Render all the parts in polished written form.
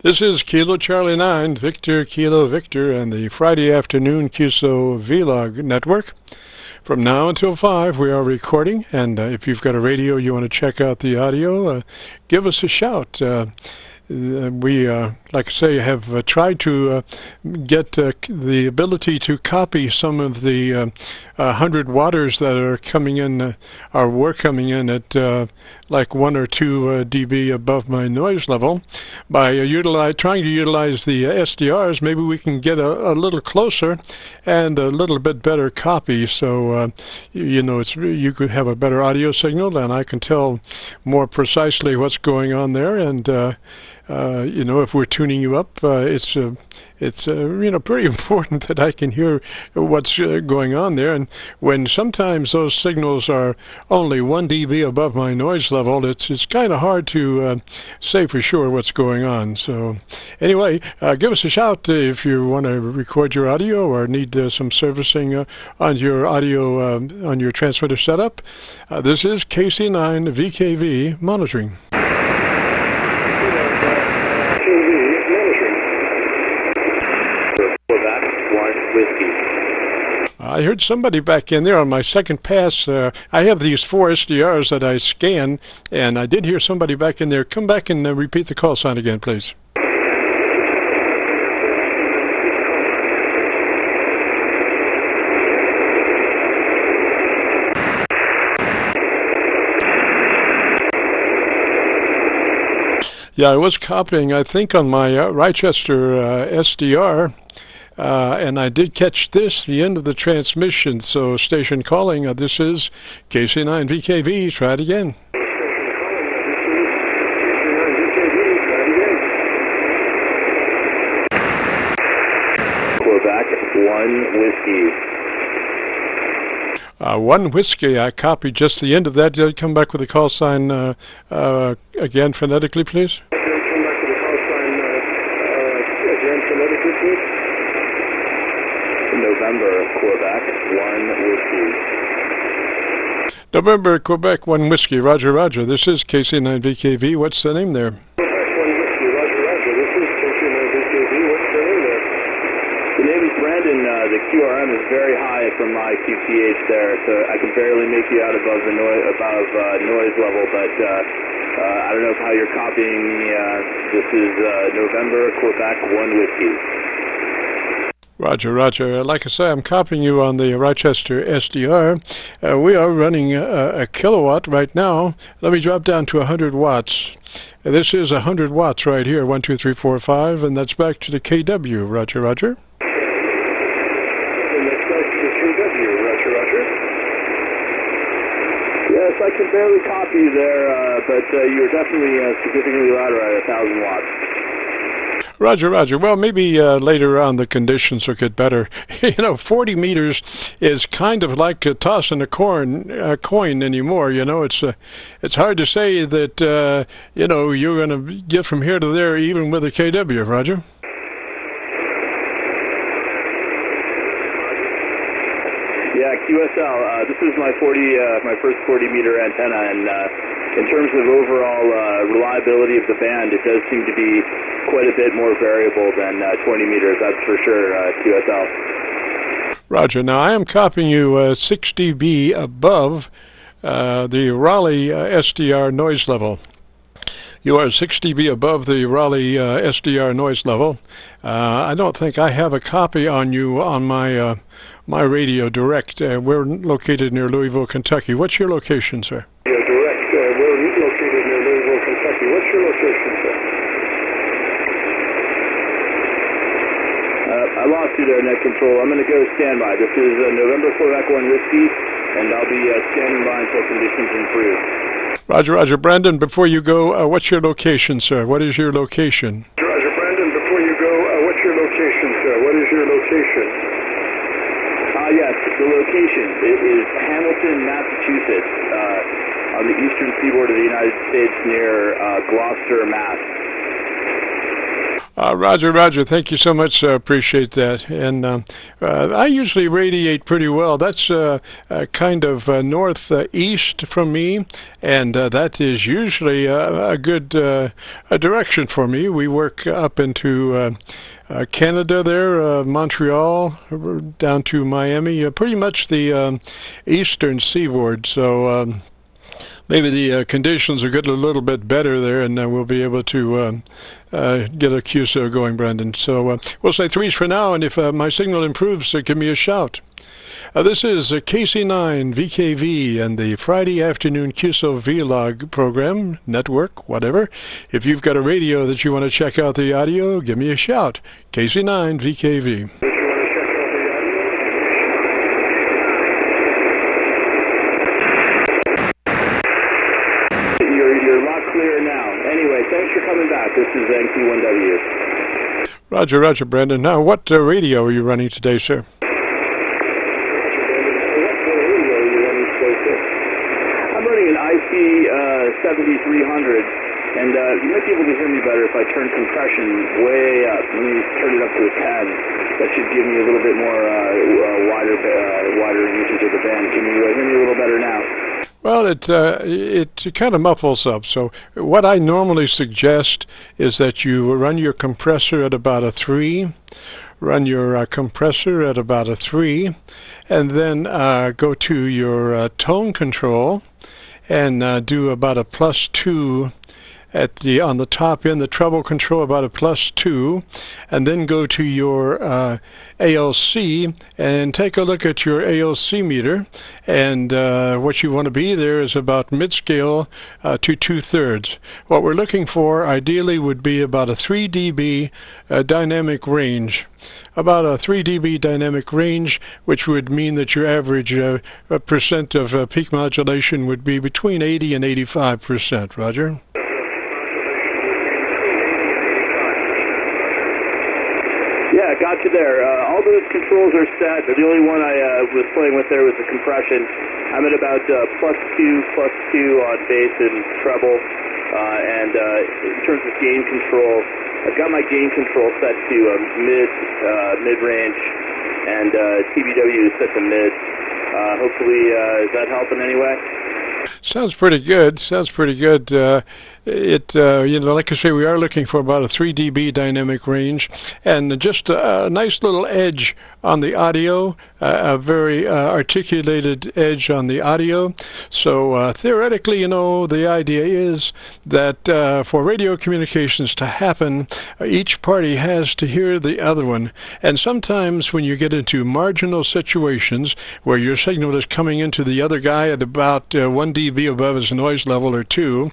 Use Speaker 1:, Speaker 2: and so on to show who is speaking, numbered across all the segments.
Speaker 1: This is Kilo Charlie 9, Victor Kilo Victor, and the Friday afternoon Qso-Vlog network. From now until 5, we are recording, and if you've got a radio you want to check out the audio, give us a shout. We, like I say, have tried to get the ability to copy some of the 100 watters that are coming in, or were coming in at like 1 or 2 dB above my noise level. By trying to utilize the SDRs, maybe we can get a little closer and a little bit better copy. So, you know, you could have a better audio signal, and I can tell more precisely what's going on there. And you know, if we're tuning you up, it's you know, pretty important that I can hear what's going on there. And when sometimes those signals are only 1 dB above my noise level, it's kind of hard to say for sure what's going on. So anyway, give us a shout if you want to record your audio or need some servicing on your audio on your transmitter setup. This is KC9VKV monitoring. I heard somebody back in there on my second pass. I have these 4 SDRs that I scan, and I did hear somebody back in there. Come back and repeat the call sign again, please. Yeah, I was copying, I think, on my Rochester SDR. And I did catch the end of the transmission. So station calling, this is KC9VKV. Try it again.
Speaker 2: Quebec, 1 whiskey.
Speaker 1: 1 whiskey. I copied just the end of that. Did I come back with the call sign again phonetically, please?
Speaker 2: November, Quebec, 1 whiskey.
Speaker 1: November, Quebec, 1 whiskey. Roger, roger. This is KC9VKV. What's the name there?
Speaker 2: Quebec, 1 whiskey. Roger, roger. This is KC9VKV. What's the name there? The name is Brandon. The QRM is very high from my QTH there, so I can barely make you out above the noise level, but I don't know how you're copying me. This is November, Quebec, 1 whiskey.
Speaker 1: Roger, roger. Like I say, I'm copying you on the Rochester SDR. We are running a kilowatt right now. Let me drop down to 100 watts. This is 100 watts right here, 1, 2, 3, 4, 5, and that's back to the KW. Roger, roger.
Speaker 2: And that's back to the KW. Roger, roger. Yes, I can barely copy you there, but you're definitely significantly louder at 1,000 watts.
Speaker 1: Roger, roger. Well, maybe later on the conditions will get better. You know, 40 meters is kind of like tossing a coin anymore. You know, it's hard to say that you know, you're going to get from here to there even with a KW. Roger.
Speaker 2: Yeah, QSL. This is my first 40 meter antenna, and in terms of overall reliability of the band, it does seem to be quite a bit more variable than 20 meters, that's for sure, QSL.
Speaker 1: Roger. Now, I am copying you 6 dB above the Raleigh SDR noise level. You are 6 dB above the Raleigh SDR noise level. I don't think I have a copy on you on my my radio direct. We're located near Louisville, Kentucky. What's your location, sir?
Speaker 2: Direct. We're located near Louisville, Kentucky. What's your location, sir? I lost you there, net control. I'm going to go standby. This is November, Quebec, 1 whiskey, and I'll be standing by until conditions improve.
Speaker 1: Roger, roger. Brandon, before you go, what's your location, sir? What is your location?
Speaker 2: Roger, Brandon, before you go, what's your location, sir? What is your location? Yes, the location is Hamilton, Massachusetts, on the eastern seaboard of the United States near Gloucester, Mass.
Speaker 1: Roger, Roger, thank you so much. Appreciate that. And I usually radiate pretty well. That's kind of northeast from me, and that is usually a good direction for me. We work up into Canada there, Montreal, down to Miami, pretty much the eastern seaboard. So maybe the conditions are getting a little bit better there, and we'll be able to get a QSO going, Brandon. So we'll say 3s for now, and if my signal improves, give me a shout. This is KC9VKV and the Friday afternoon Qso-Vlog program, network, whatever. If you've got a radio that you want to check out the audio, give me a shout. KC9VKV.
Speaker 2: You're a lot clearer now. Anyway, thanks for coming back. This is NQ1W.
Speaker 1: Roger, Roger, Brandon. Now, what radio are you running today, sir?
Speaker 2: I'm running an IC 7300, and you might be able to hear me better if I turn compression way up. Let me turn it up to a 10. That should give me a little bit more wider usage of the band. Can you hear me a little better now?
Speaker 1: Well, it kind of muffles up. So what I normally suggest is that you run your compressor at about a 3. Run your compressor at about a 3, and then go to your tone control and do about a +2 at on the top end, the treble control about a +2, and then go to your ALC and take a look at your ALC meter, and what you want to be there is about mid-scale to 2/3. What we're looking for ideally would be about a 3 dB dynamic range. About a 3 dB dynamic range, which would mean that your average percent of peak modulation would be between 80 and 85%. Roger?
Speaker 2: Yeah, got you there. All those controls are set. The only one I was playing with there was the compression. I'm at about +2 on bass and treble. And in terms of gain control, I've got my gain control set to mid-range, and TBW is set to mid. Hopefully, is that helping anyway?
Speaker 1: Sounds pretty good. Sounds pretty good. Like I say, we are looking for about a 3 dB dynamic range, and just a nice little edge on the audio, a very articulated edge on the audio. So theoretically, the idea is that for radio communications to happen, each party has to hear the other one. And sometimes when you get into marginal situations where your signal is coming into the other guy at about 1 dB above his noise level or 2,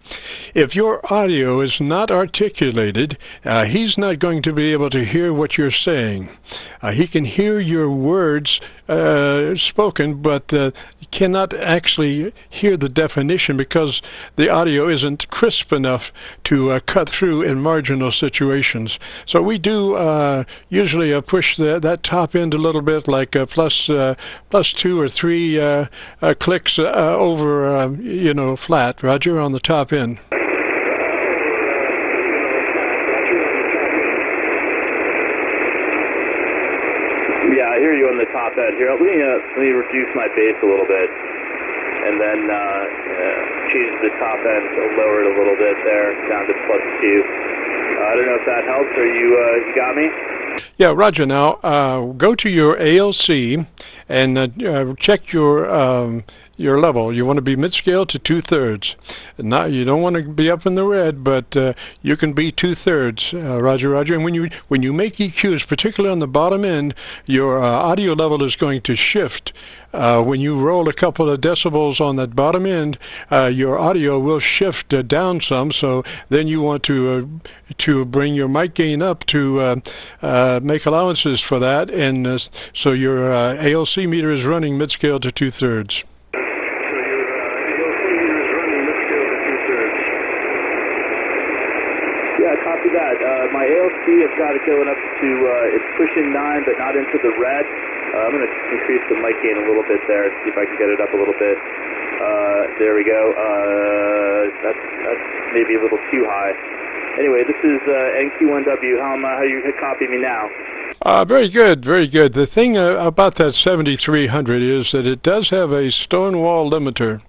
Speaker 1: if your audio is not articulated, he's not going to be able to hear what you're saying. He can hear your words spoken, but cannot actually hear the definition because the audio isn't crisp enough to cut through in marginal situations. So we do usually push that top end a little bit, like +2 or 3 clicks over, flat, Roger, on the top end.
Speaker 2: Yeah, I hear you on the top end here. Let me reduce my bass a little bit, and then change the top end, lower it a little bit there, down to +2. I don't know if that helps. Or you got me?
Speaker 1: Yeah, Roger. Now go to your ALC and check your level. You want to be mid-scale to 2/3. You don't want to be up in the red, but you can be 2/3. Roger, Roger. And when you make EQs, particularly on the bottom end, your audio level is going to shift. When you roll a couple of decibels on that bottom end, your audio will shift down some. So then you want to bring your mic gain up to make allowances for that, and so your ALC meter is running mid-scale to 2/3.
Speaker 2: Yeah, copy that. My ALC has got it going up to, it's pushing 9, but not into the red. I'm going to increase the mic gain a little bit there, see if I can get it up a little bit. There we go. That's maybe a little too high. Anyway, this is NQ1W. How you copy me now?
Speaker 1: Very good, very good. The thing about that 7300 is that it does have a stone wall limiter.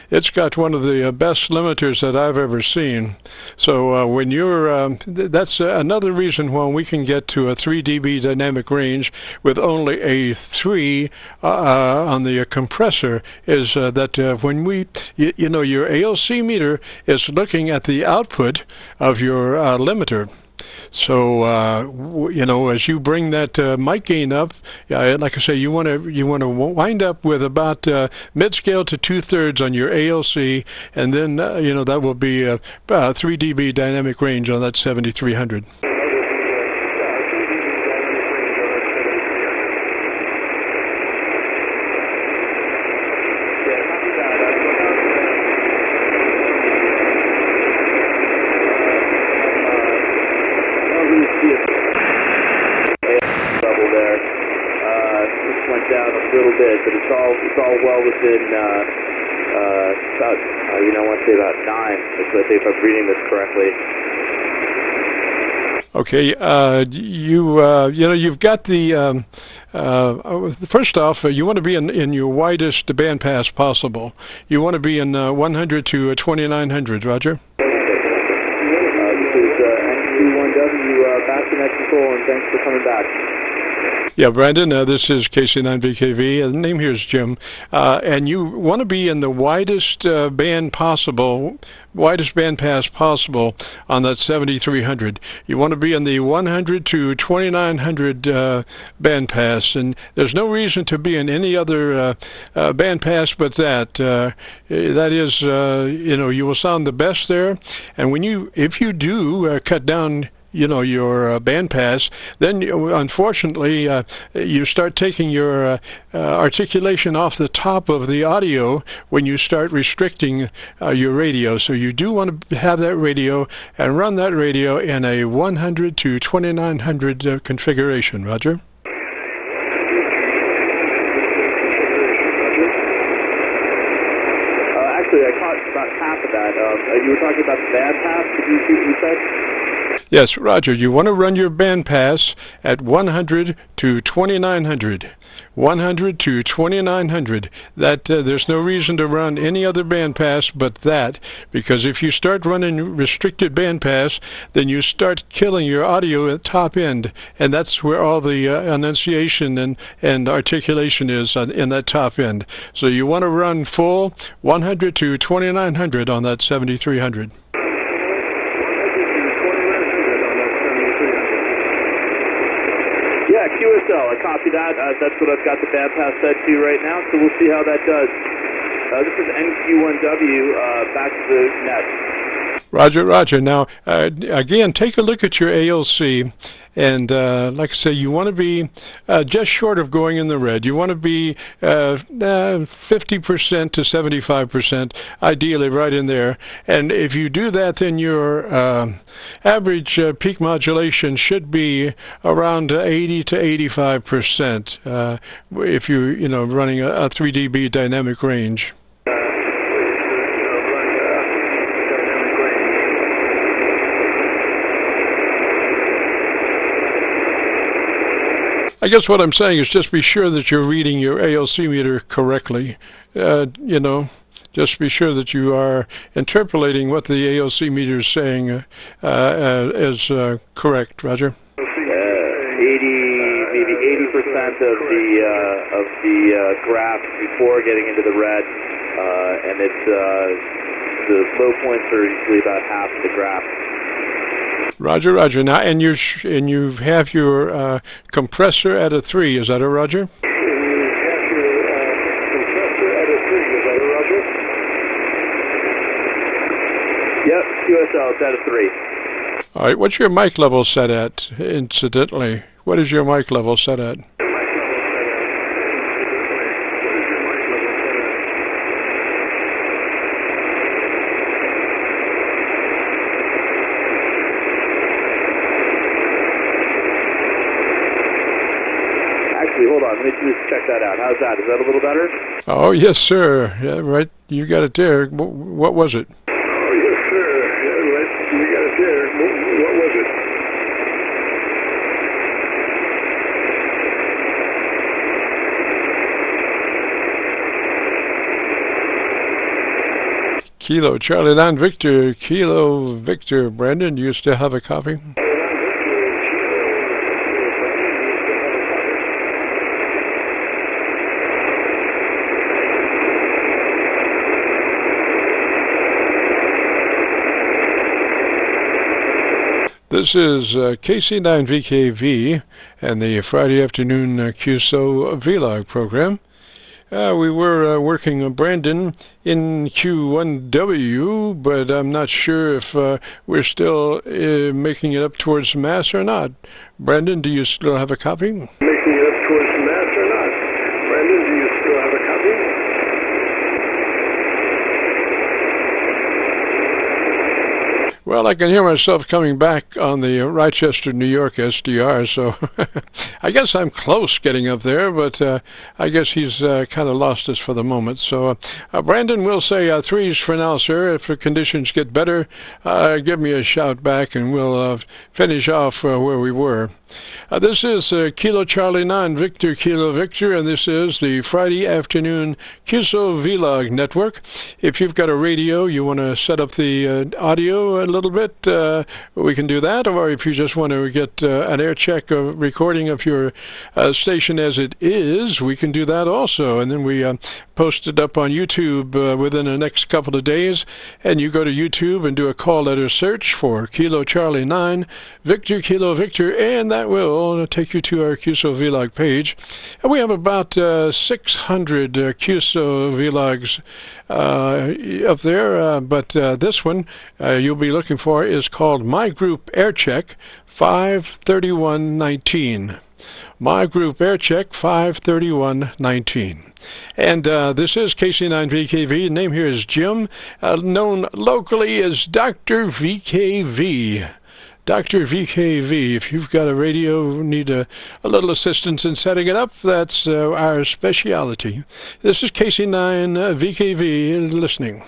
Speaker 1: It's got one of the best limiters that I've ever seen. So when you're, that's another reason why we can get to a 3 dB dynamic range with only a 3 on the compressor, is that when we, you know, your ALC meter is looking at the output of your limiter. So you know, as you bring that mic gain up, like I say, you want to wind up with about mid-scale to 2/3 on your ALC, and then you know, that will be a 3 dB dynamic range on that 7300.
Speaker 2: But it's all well within about you know, I want to say about 9. If I'm reading this correctly.
Speaker 1: Okay, you know, you've got the first off, you want to be in your widest bandpass possible. You want to be in 100 to 2900. Roger.
Speaker 2: This is NQ1W back to net control, and thanks for coming back.
Speaker 1: Yeah, Brandon, this is KC9VKV. The name here is Jim. And you want to be in the widest band possible, widest bandpass possible on that 7300. You want to be in the 100 to 2900 bandpass. And there's no reason to be in any other bandpass but that. That is, you know, you will sound the best there. And when if you do cut down, you know, your bandpass, then unfortunately you start taking your articulation off the top of the audio when you start restricting your radio. So you do want to have that radio and run that radio in a 100 to 2900 configuration. Roger.
Speaker 2: Actually, I caught about half of that. You were talking about the bandpass. Could you repeat what you said?
Speaker 1: Yes, Roger, you want to run your bandpass at 100 to 2900. 100 to 2900. That there's no reason to run any other bandpass but that, because if you start running restricted bandpass, then you start killing your audio at top end, and that's where all the enunciation and articulation is in that top end. So you want to run full 100 to 2900 on that 7300.
Speaker 2: Yeah, QSL, I copy that. That's what I've got the bandpass set to right now, so we'll see how that does. This is NQ1W, back to the net.
Speaker 1: Roger, Roger. Now, again, take a look at your ALC, and like I say, you want to be just short of going in the red. You want to be 50% to 75%, ideally right in there. And if you do that, then your average peak modulation should be around 80 to 85%. If you know, running a 3 dB dynamic range. I guess what I'm saying is just be sure that you're reading your ALC meter correctly. You know, just be sure that you are interpolating what the ALC meter is saying as correct. Roger.
Speaker 2: 80, maybe 80% of the graph before getting into the red, and it's the low points are usually about half of the graph.
Speaker 1: Roger, Roger. Now, and you have your compressor at a 3. Is that a Roger?
Speaker 2: You have your compressor at a 3. Is that a Roger? Yep, QSL. It's at a 3.
Speaker 1: All right. What's your mic level set at? Incidentally, what is your mic level set at?
Speaker 2: Hold on, let me just check that out. How's that? Is that a little better?
Speaker 1: Oh, yes, sir. Yeah, right. You got it there. What was it?
Speaker 2: Oh, yes, sir. Yeah, right. You got it there.
Speaker 1: Kilo Charlie 9 Victor, Kilo Victor. Brandon, do you still have a copy? This is KC9VKV and the Friday afternoon Qso-Vlog program. We were working on BRANDON-NQ1W, but I'm not sure if we're still making it up towards Mass or not. Brandon, do you still have a copy?
Speaker 3: Making it up towards Mass or not? Brandon, do you still have a copy?
Speaker 1: Well, I can hear myself coming back on the Rochester, New York SDR, so I guess I'm close getting up there, but I guess he's kind of lost us for the moment. So, Brandon will say 3s for now, sir. If the conditions get better, give me a shout back and we'll finish off where we were. This is Kilo Charlie 9 Victor, Kilo Victor, and this is the Friday afternoon Qso-Vlog network. If you've got a radio, you want to set up the audio a little bit, we can do that, or if you just want to get an air check of recording of your station as it is, we can do that also, and then we post it up on YouTube within the next couple of days, and you go to YouTube and do a call letter search for Kilo Charlie 9 Victor, Kilo Victor, and that will take you to our Qso-Vlog page. And we have about 600 Qso-Vlogs up there, but this one you'll be looking for is called My Group Aircheck 53119. My Group Aircheck 53119. And this is KC9VKV. The name here is Jim, known locally as Dr. VKV. Dr. VKV, if you've got a radio, need a little assistance in setting it up, that's our speciality. This is KC9VKV listening.